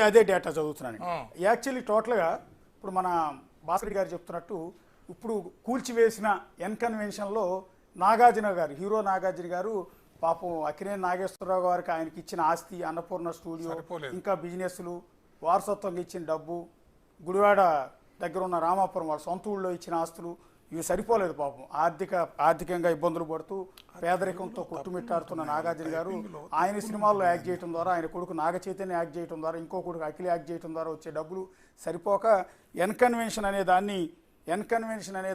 అదే డేటా చదువుతున్నాను. యాక్చువల్లీ టోటల్గా ఇప్పుడు మన భాస్కర్ గారు చెప్తున్నట్టు ఇప్పుడు కూల్చివేసిన ఎన్కన్వెన్షన్లో నాగార్జున గారు, హీరో నాగార్జున గారు పాపం అక్కినేని నాగేశ్వరరావు గారికి ఆయనకి ఇచ్చిన ఆస్తి, అన్నపూర్ణ స్టూడియో, ఇంకా బిజినెస్లు, వారసత్వంగా ఇచ్చిన డబ్బు, గుడివాడ దగ్గర ఉన్న రామాపురం వాళ్ళ సొంత ఊళ్ళో ఇచ్చిన ఆస్తులు ఇవి సరిపోలేదు పాపం. ఆర్థికంగా ఇబ్బందులు పడుతూ పేదరికంతో కొట్టుమిట్టాడుతున్న నాగార్జున గారు ఆయన సినిమాల్లో యాక్ట్ చేయడం ద్వారా, ఆయన కొడుకు నాగ చైతన్య యాక్ట్ చేయడం ద్వారా, ఇంకో కొడుకు అఖిల యాక్ట్ చేయడం ద్వారా వచ్చే డబ్బులు సరిపోక ఎన్కన్వెన్షన్ అనే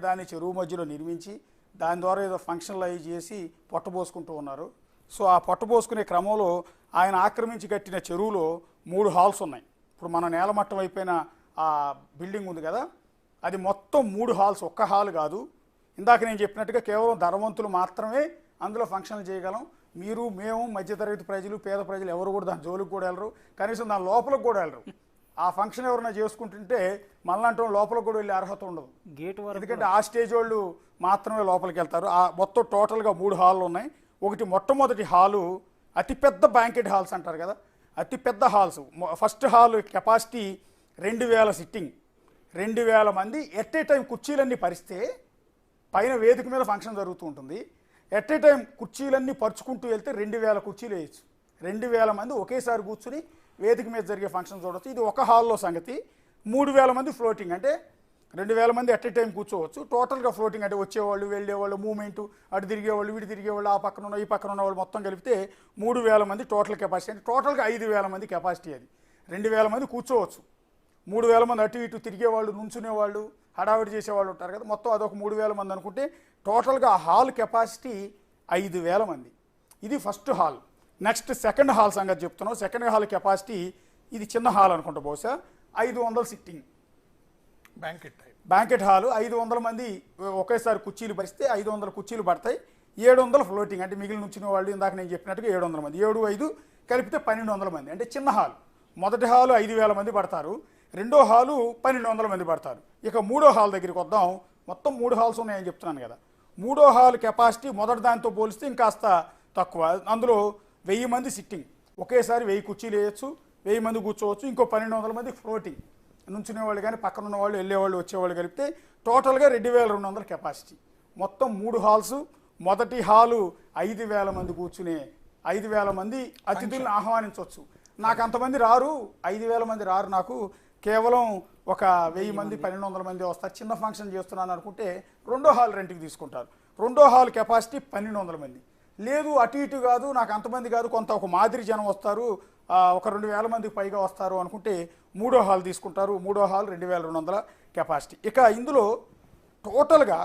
దాన్ని చెరువు మధ్యలో నిర్మించి దాని ద్వారా ఏదో ఫంక్షన్లు అవి చేసి పొట్టబోసుకుంటూ ఉన్నారు. సో ఆ పొట్టబోసుకునే క్రమంలో ఆయన ఆక్రమించి కట్టిన చెరువులో 3 హాల్స్ ఉన్నాయి. ఇప్పుడు మన నేలమట్టం అయిపోయిన ఆ బిల్డింగ్ ఉంది కదా, అది మొత్తం 3 హాల్స్, ఒక్క హాల్ కాదు. ఇందాక నేను చెప్పినట్టుగా కేవలం ధనవంతులు మాత్రమే అందులో ఫంక్షన్లు చేయగలం. మీరు, మేము, మధ్యతరగతి ప్రజలు, పేద ప్రజలు ఎవరు కూడా దాని జోలికి కూడా వెళ్ళరు, కనీసం దాని లోపలికి కూడా వెళ్ళరు. ఆ ఫంక్షన్ ఎవరైనా చేసుకుంటుంటే మనలాంటి లోపలికి కూడా వెళ్ళే అర్హత ఉండదు గేట్ వరకు, ఎందుకంటే ఆ స్టేజ్ వాళ్ళు మాత్రమే లోపలికి వెళ్తారు. ఆ మొత్తం టోటల్గా 3 హాళ్ళు ఉన్నాయి. ఒకటి మొట్టమొదటి హాలు అతిపెద్ద బ్యాంకెట్ హాల్స్ అంటారు కదా, అతిపెద్ద halls. First hall capacity 2000 sitting, 2000 మంది ఎట్ ఏ టైం కుర్చీలన్నీ పరిస్తే పైన వేదిక మీద ఫంక్షన్ జరుగుతూ ఉంటుంది. ఎట్ ఏ టైం కుర్చీలన్నీ పరుచుకుంటూ వెళ్తే 2000 కుర్చీలు వేయచ్చు. 2000 మంది ఒకేసారి కూర్చుని వేదిక మీద జరిగే ఫంక్షన్ చూడవచ్చు. ఇది ఒక హాల్లో సంగతి. 3000 మంది ఫ్లోటింగ్, అంటే 2000 మంది ఎట్ ఏ టైం కూర్చోవచ్చు. టోటల్గా ఫ్లోటింగ్ అంటే వచ్చేవాళ్ళు, వెళ్ళేవాళ్ళు, మూమెంట్, అటు తిరిగేవాళ్ళు, వీటి తిరిగేవాళ్ళు, ఆ పక్కన ఉన్న ఈ పక్కన ఉన్న వాళ్ళు మొత్తం కలిపితే 3000 మంది టోటల్ కెపాసిటీ. అంటే టోటల్గా 5000 మంది కెపాసిటీ. అది 2000 మంది కూర్చోవచ్చు. 3000 మంది అటు ఇటు తిరిగేవాళ్ళు, నుంచునేవాళ్ళు, హడావిడి చేసేవాళ్ళు ఉంటారు కదా, మొత్తం అదొక 3000 మంది అనుకుంటే టోటల్గా హాల్ కెపాసిటీ 5000 మంది. ఇది first hall. Next second hall సంగతి చెప్తున్నాం. సెకండ్ హాల్ కెపాసిటీ, ఇది చిన్న హాల్ అనుకుంటా, బహుశా 500 సిట్టింగ్ బ్యాంకెట్ హాలు. 500 మంది ఒకేసారి కుర్చీలు పరిస్తే 500 కుర్చీలు పడతాయి. 700 ఫ్లోటింగ్, అంటే మిగిలిన నుంచిన వాళ్ళు ఇందాక నేను చెప్పినట్టుగా 700 మంది, 7, 5 కలిపితే 1200 మంది, అంటే చిన్న హాల్. మొదటి హాలు 5000 మంది పడతారు, రెండో హాలు 1200 మంది పడతారు. ఇక మూడో హాల్ దగ్గరికి వద్దాం. మొత్తం 3 హాల్స్ ఉన్నాయని చెప్తున్నాను కదా. మూడో హాల్ కెపాసిటీ మొదటి దానితో పోలిస్తే ఇంకాస్త తక్కువ. అందులో 1000 మంది సిట్టింగ్, ఒకేసారి 1000 కుర్చీలు వేయచ్చు, 1000 మంది కూర్చోవచ్చు. ఇంకో 1200 మంది ఫ్లోటింగ్, నుంచునేవాళ్ళు కానీ పక్కన ఉన్నవాళ్ళు, వెళ్ళేవాళ్ళు, వచ్చేవాళ్ళు కలిపితే టోటల్గా 2200 కెపాసిటీ. మొత్తం 3 హాల్స్. మొదటి హాలు 5000 మంది కూర్చునే 5000 మంది అతిథులను ఆహ్వానించవచ్చు. నాకు అంతమంది రారు, 5000 మంది రారు, నాకు కేవలం ఒక 1000 మంది, 1200 మంది వస్తారు, చిన్న ఫంక్షన్ చేస్తున్నాను అనుకుంటే రెండో హాల్ రెంట్కి తీసుకుంటారు. రెండో హాల్ కెపాసిటీ 1200 మంది. లేదు అటు ఇటు కాదు, నాకు అంతమంది కాదు, కొంత ఒక మాదిరి జనం వస్తారు, ఒక 2000 మందికి పైగా వస్తారు అనుకుంటే మూడో హాల్ తీసుకుంటారు. మూడో హాల్ 2200 కెపాసిటీ. ఇక ఇందులో టోటల్గా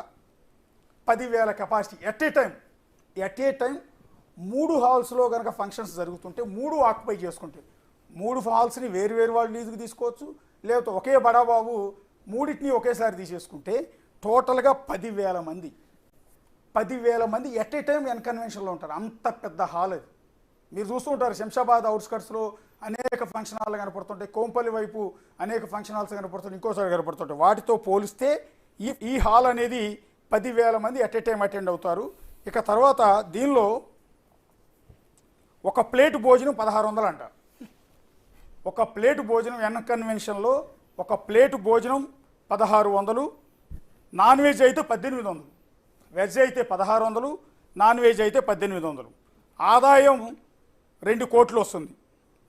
10,000 కెపాసిటీ. ఎట్ ఏ టైం 3 హాల్స్లో కనుక ఫంక్షన్స్ జరుగుతుంటే 3 ఆక్యుపై చేసుకుంటే 3 హాల్స్ని వేరు వాళ్ళు లీజుకి తీసుకోవచ్చు, లేకపోతే ఒకే బడాబాబు మూడింటిని ఒకేసారి తీసేసుకుంటే టోటల్గా 10,000 మంది. 10,000 మంది ఎట్ ఏ టైం ఎన్కన్వెన్షన్లో ఉంటారు. అంత పెద్ద హాల్ అది. మీరు చూస్తూ ఉంటారు శంషాబాద్ అవుట్స్కట్స్లో అనేక ఫంక్షన్ హాల్ కనపడుతుంటాయి, కోంపల్లి వైపు అనేక ఫంక్షన్ హాల్స్ కనపడుతుంటాయి, ఇంకోసారి కనపడుతుంటాయి. వాటితో పోలిస్తే ఈ హాల్ అనేది 10,000 మంది ఎట్ ఏ టైం అటెండ్ అవుతారు. ఇక తర్వాత దీనిలో ఒక ప్లేట్ భోజనం 1600 అంట. ఒక ప్లేటు భోజనం ఎన్కన్వెన్షన్లో ఒక ప్లేటు భోజనం 1600. నాన్ వెజ్ అయితే 1800, వెజ్ అయితే 1600, నాన్ వెజ్ అయితే 1800. ఆదాయం 2 కోట్లు వస్తుంది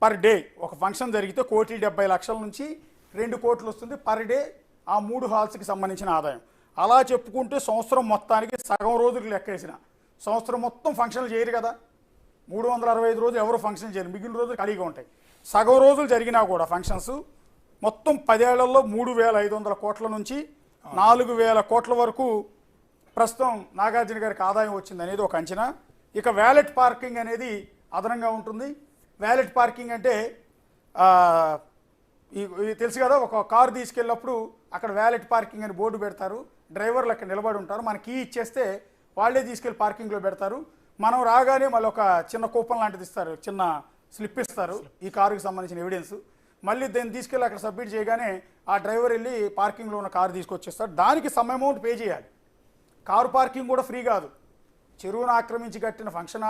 పర్ డే. ఒక ఫంక్షన్ జరిగితే 1,70,00,000 నుంచి 2 కోట్లు వస్తుంది పర్ డే, ఆ 3 హాల్స్కి సంబంధించిన ఆదాయం. అలా చెప్పుకుంటే సంవత్సరం మొత్తానికి సగం రోజులు లెక్కేసిన, సంవత్సరం మొత్తం ఫంక్షన్లు చేయరు కదా, 365 రోజులు ఎవరు ఫంక్షన్ చేయరు, మిగిలిన రోజులు ఖాళీగా ఉంటాయి. సగం రోజులు జరిగినా కూడా ఫంక్షన్స్ మొత్తం 10 ఏళ్లలో 3,500 కోట్ల నుంచి 4,000 కోట్ల వరకు ప్రస్తుతం నాగార్జున గారికి ఆదాయం వచ్చింది అనేది ఒక అంచనా. ఇక వ్యాలెట్ పార్కింగ్ అనేది అదనంగా ఉంటుంది. వ్యాలెట్ పార్కింగ్ అంటే తెలుసు కదా, ఒక కారు తీసుకెళ్ళినప్పుడు అక్కడ వ్యాలెట్ పార్కింగ్ అని బోర్డు పెడతారు, డ్రైవర్లు అక్కడ నిలబడి ఉంటారు, మన కీ ఇచ్చేస్తే వాళ్ళే తీసుకెళ్ళి పార్కింగ్లో పెడతారు. మనం రాగానే మళ్ళీ ఒక చిన్న కూపన్ లాంటిది ఇస్తారు, చిన్న స్లిప్ ఇస్తారు, ఈ కారుకి సంబంధించిన ఎవిడెన్స్. మళ్ళీ దాన్ని తీసుకెళ్ళి అక్కడ సబ్మిట్ చేయగానే ఆ డ్రైవర్ వెళ్ళి పార్కింగ్లో ఉన్న కారు తీసుకొచ్చేస్తాడు. దానికి సమ్ అమౌంట్ పే చేయాలి. కారు పార్కింగ్ కూడా ఫ్రీ కాదు. చెరువును ఆక్రమించి కట్టిన ఫంక్షన్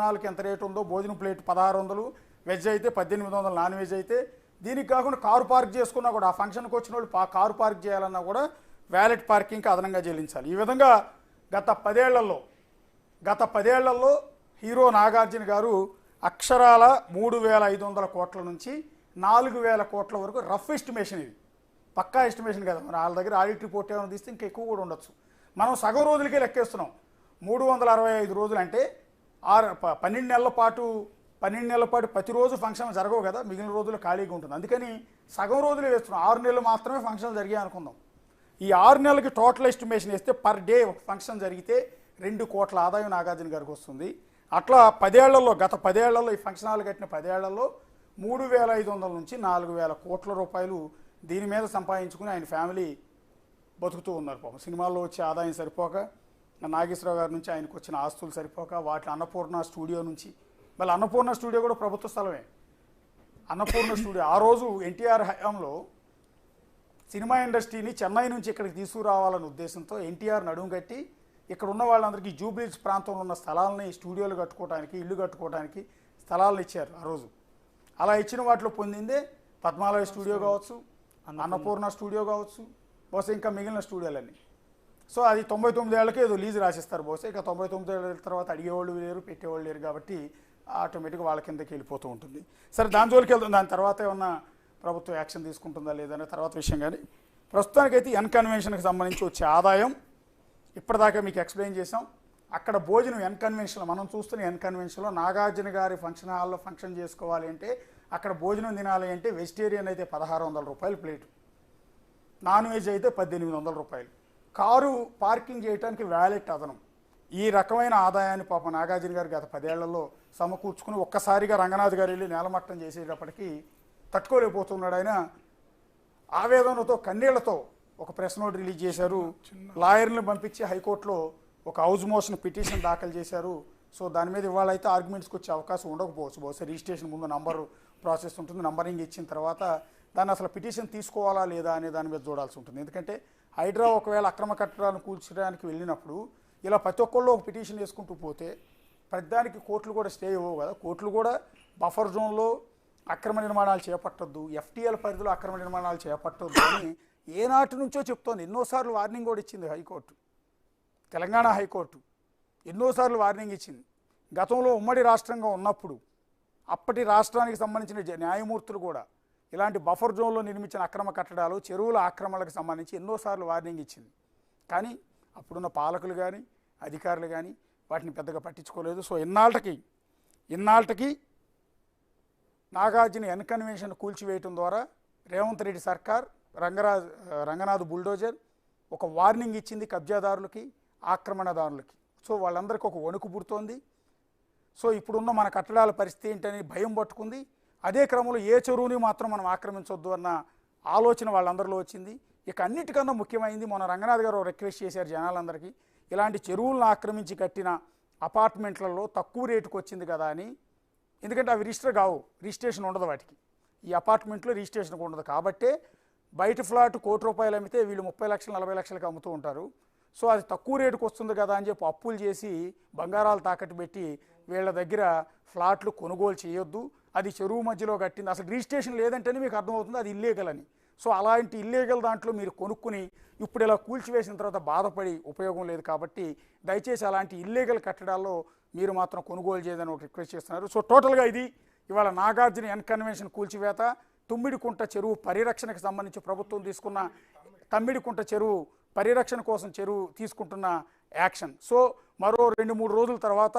హాల్కి ఎంత రేటు ఉందో, భోజనం ప్లేట్ 1600, వెజ్ అయితే 1800 నాన్ వెజ్ అయితే. దీనికి కాకుండా కారు పార్క్ చేసుకున్నా కూడా ఆ ఫంక్షన్కి వచ్చిన వాళ్ళు కారు పార్క్ చేయాలన్నా కూడా వ్యాలెట్ పార్కింగ్కి అదనంగా చెల్లించాలి. ఈ విధంగా గత 10 ఏళ్లలో హీరో నాగార్జున గారు అక్షరాల 3500 కోట్ల నుంచి 4000 కోట్ల వరకు రఫ్ ఎస్టిమేషన్, ఇది పక్కా ఎస్టిమేషన్ కదా, మన వాళ్ళ దగ్గర ఆడిట్ రిపోర్ట్ ఏమైనా తీస్తే ఇంకా ఎక్కువ కూడా ఉండొచ్చు. మనం సగం రోజులకే లెక్కేస్తున్నాం. 365 రోజులు అంటే 12 నెలల పాటు ప్రతిరోజు ఫంక్షన్ జరగవు కదా, మిగిలిన రోజులు ఖాళీగా ఉంటుంది. అందుకని సగం రోజులు వేస్తున్నాం. 6 నెలలు మాత్రమే ఫంక్షన్లు జరిగాయి అనుకుందాం. ఈ 6 నెలలకి టోటల్ ఎస్టిమేషన్ వేస్తే పర్ డే ఒక ఫంక్షన్ జరిగితే 2 కోట్ల ఆదాయం నాగార్జున గారికి వస్తుంది. అట్లా 10 ఏళ్లలో, గత 10 ఏళ్లలో, ఈ ఫంక్షన్ హాల్ కట్టిన 10 ఏళ్లలో 3500 నుంచి 4000 కోట్ల రూపాయలు దీని మీద సంపాదించుకుని ఆయన ఫ్యామిలీ బతుకుతూ ఉన్నారు. పాపం సినిమాల్లో వచ్చే ఆదాయం సరిపోక, నాగేశ్వరరావు గారి నుంచి ఆయనకు వచ్చిన ఆస్తులు సరిపోక, వాటి అన్నపూర్ణ స్టూడియో నుంచి, మళ్ళీ అన్నపూర్ణ స్టూడియో కూడా ప్రభుత్వ స్థలమే. అన్నపూర్ణ స్టూడియో ఆ రోజు ఎన్టీఆర్ హయాంలో సినిమా ఇండస్ట్రీని చెన్నై నుంచి ఇక్కడికి తీసుకురావాలనే ఉద్దేశంతో ఎన్టీఆర్ నడుము కట్టి ఇక్కడ ఉన్న వాళ్ళందరికీ జూబ్లీహిల్స్ ప్రాంతంలో ఉన్న స్థలాలని స్టూడియోలు కట్టుకోవడానికి, ఇల్లు కట్టుకోవడానికి స్థలాలను ఇచ్చారు ఆ రోజు. అలా ఇచ్చిన వాటిలో పొందిందే పద్మాలయ స్టూడియో కావచ్చు, అన్నపూర్ణ స్టూడియో కావచ్చు, బహుశా ఇంకా మిగిలిన స్టూడియోలన్నీ. సో అది 99 ఏళ్ళకే ఏదో లీజు రాసిస్తారు బహుశా. ఇక 99 ఏళ్ళ తర్వాత అడిగేవాళ్ళు లేరు, పెట్టేవాళ్ళు లేరు కాబట్టి ఆటోమేటిక్గా వాళ్ళ కిందకి వెళ్ళిపోతూ ఉంటుంది. సరే, దాని జోలికి వెళ్తుంది. దాని తర్వాత ఏమన్నా ప్రభుత్వం యాక్షన్ తీసుకుంటుందా లేదనే తర్వాత విషయం. కానీ ప్రస్తుతానికైతే ఎన్ కన్వెన్షన్కి సంబంధించి వచ్చే ఆదాయం ఇప్పటిదాకా మీకు ఎక్స్ప్లెయిన్ చేసాం. అక్కడ భోజనం ఎన్ కన్వెన్షన్లో, మనం చూస్తున్న ఎన్ కన్వెన్షన్లో నాగార్జున గారి ఫంక్షన్ హాల్లో ఫంక్షన్ చేసుకోవాలి అంటే అక్కడ భోజనం తినాలి అంటే వెజిటేరియన్ అయితే 1600 రూపాయలు ప్లేటు, నాన్ వెజ్ అయితే 1800 రూపాయలు, కారు పార్కింగ్ చేయడానికి వ్యాలెట్ అదనం. ఈ రకమైన ఆదాయాన్ని పాప నాగార్జున గారు గత 10 ఏళ్లలో సమకూర్చుకుని ఒక్కసారిగా రంగనాథ్ గారు వెళ్ళి నేలమట్టం చేసేటప్పటికీ తట్టుకోలేకపోతున్నాడు. ఆయన ఆవేదనతో కన్నీళ్లతో ఒక ప్రెస్ నోట్ రిలీజ్ చేశారు. లాయర్లను పంపించి హైకోర్టులో ఒక హౌస్ మోషన్ పిటిషన్ దాఖలు చేశారు. సో దాని మీద ఇవాళ అయితే ఆర్గ్యుమెంట్స్కి వచ్చే అవకాశం ఉండకపోవచ్చు. బహుశా రిజిస్ట్రేషన్ ముందు నంబర్ ప్రాసెస్ ఉంటుంది, నంబరింగ్ ఇచ్చిన తర్వాత దాన్ని అసలు పిటిషన్ తీసుకోవాలా లేదా అనే దాని మీద చూడాల్సి ఉంటుంది. ఎందుకంటే హైడ్రా ఒకవేళ అక్రమ కట్టడాలను కూల్చడానికి వెళ్ళినప్పుడు ఇలా ప్రతి ఒక్కళ్ళు ఒక పిటిషన్ వేసుకుంటూ పోతే ప్రతిదానికి కోర్టులు కూడా స్టే ఇవ్వవు కదా. కోర్టులు కూడా బఫర్ జోన్లో అక్రమ నిర్మాణాలు చేపట్టొద్దు, ఎఫ్టీఎల్ పరిధిలో అక్రమ నిర్మాణాలు చేపట్టొద్దు అని ఏనాటి నుంచో చెప్తోంది. ఎన్నోసార్లు వార్నింగ్ కూడా ఇచ్చింది హైకోర్టు, తెలంగాణ హైకోర్టు ఎన్నోసార్లు వార్నింగ్ ఇచ్చింది. గతంలో ఉమ్మడి రాష్ట్రంగా ఉన్నప్పుడు అప్పటి రాష్ట్రానికి సంబంధించిన న్యాయమూర్తులు కూడా ఇలాంటి బఫర్ జోన్లో నిర్మించిన అక్రమ కట్టడాలు, చెరువుల ఆక్రమణలకు సంబంధించి ఎన్నోసార్లు వార్నింగ్ ఇచ్చింది. కానీ అప్పుడున్న పాలకులు కానీ అధికారులు కానీ వాటిని పెద్దగా పట్టించుకోలేదు. సో ఇన్నాళ్ళకి నాగార్జున ఎన్ కన్వెన్షన్ కూల్చివేయటం ద్వారా రేవంత్ రెడ్డి సర్కార్, రంగనాథ్ బుల్డోజర్ ఒక వార్నింగ్ ఇచ్చింది కబ్జాదారులకి, ఆక్రమణదారులకి. సో వాళ్ళందరికీ ఒక వణుకు పుడుతోంది. సో ఇప్పుడున్న మన కట్టడాల పరిస్థితి ఏంటని భయం పట్టుకుంది. అదే క్రమంలో ఏ చెరువుని మాత్రం మనం ఆక్రమించొద్దు అన్న ఆలోచన వాళ్ళందరిలో వచ్చింది. ఇక అన్నిటికన్నా ముఖ్యమైంది, మన రంగనాథ్ గారు రిక్వెస్ట్ చేశారు జనాలందరికీ, ఇలాంటి చెరువులను ఆక్రమించి కట్టిన అపార్ట్మెంట్లలో తక్కువ రేటుకు వచ్చింది కదా అని. ఎందుకంటే అవి రిజిస్ట్రేషన్ ఉండదు వాటికి, ఈ అపార్ట్మెంట్లో రిజిస్ట్రేషన్ ఉండదు. కాబట్టే బయట ఫ్లాట్ ₹1,00,00,000 అమ్మితే వీళ్ళు 30 లక్షలు 40 లక్షలకు అమ్ముతూ ఉంటారు. సో అది తక్కువ రేటుకు వస్తుంది కదా అని చెప్పి అప్పులు చేసి బంగారాలు తాకట్టు పెట్టి వీళ్ళ దగ్గర ఫ్లాట్లు కొనుగోలు చేయొద్దు, అది చెరువు మధ్యలో కట్టింది, అసలు రిజిస్ట్రేషన్ లేదంటేనే మీకు అర్థమవుతుంది అది ఇల్లీగల్ అని. సో అలాంటి ఇల్లీగల్ దాంట్లో మీరు కొనుక్కుని ఇప్పుడు ఇలా కూల్చివేసిన తర్వాత బాధపడి ఉపయోగం లేదు. కాబట్టి దయచేసి అలాంటి ఇల్లీగల్ కట్టడాల్లో మీరు మాత్రం కొనుగోలు చేయదని ఒక రిక్వెస్ట్ చేస్తున్నారు. సో టోటల్గా ఇది ఇవాళ నాగార్జున ఎన్ కన్వెన్షన్ కూల్చివేత, తుమ్మిడికుంట చెరువు పరిరక్షణకు సంబంధించి ప్రభుత్వం తీసుకున్న తమ్మిడికుంట చెరువు పరిరక్షణ కోసం తీసుకుంటున్న యాక్షన్. సో మరో 2-3 రోజుల తర్వాత